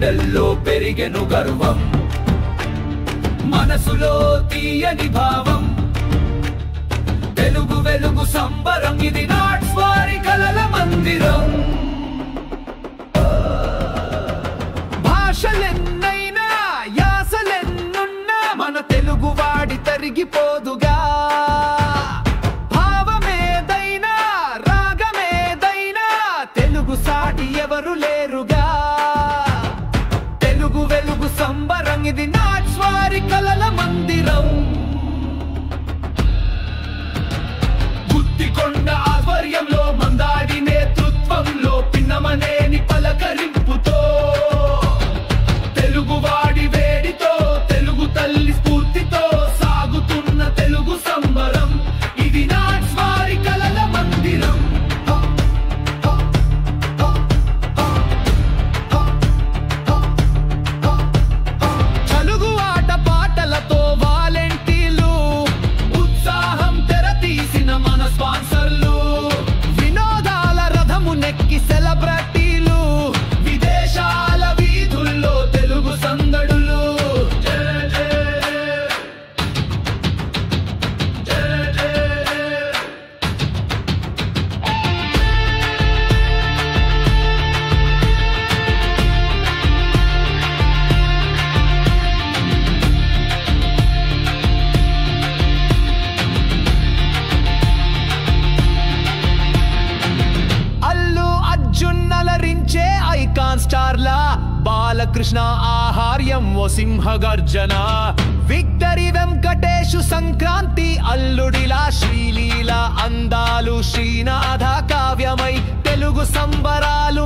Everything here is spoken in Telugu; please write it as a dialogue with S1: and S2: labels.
S1: గుండెల్లో పెరిగెను గర్వం, మనసులో తీయని భావం. తెలుగు వెలుగు సంబరం, ఇది నాట్స్ వారి కలల మందిరం. భాషలెన్నైనా యాసలెన్నున్నా మన తెలుగు వాడి తరిగిపోదుగా. భావమేదైనా రాగమేదైనా తెలుగు సాటి ఎవరు లేరుగా. తెలుగు వెలుగు సంబరం, ఇది నాట్స్ వారి కలల మందిరం. గుత్తికొండ ఆధ్వర్యంలో, మందాడి నేతృత్వంలో, పిన్నమనేని పలకరింపుతో, తెలుగువాడి వేడితో, తెలుగు తల్లి స్ఫూర్తితో సాగుతున్న తెలుగు సంబరం, ఇది నాట్స్ వారి కలల మందిరం. తెలుగు ఆట పాటలతో వాలంటీర్లు, ఉత్సాహం తెరతీసిన మన స్పాన్సర్లు, వినోదాల రథము నెక్కి సెలబ్రిటీలు, విదేశాల వీధుల్లో తెలుగు సందడులు. అల్లు అర్జున్ నలరించే ఐకాన్ స్టార్లా, బాలకృష్ణ ఆహార్యం ఓ సింహ గర్జన, విక్టరీ వెంకటేషు సంక్రాంతి అల్లుడిలా, శ్రీలీల అందాలు శ్రీనాథ కావ్యమై తెలుగు సంబరాలు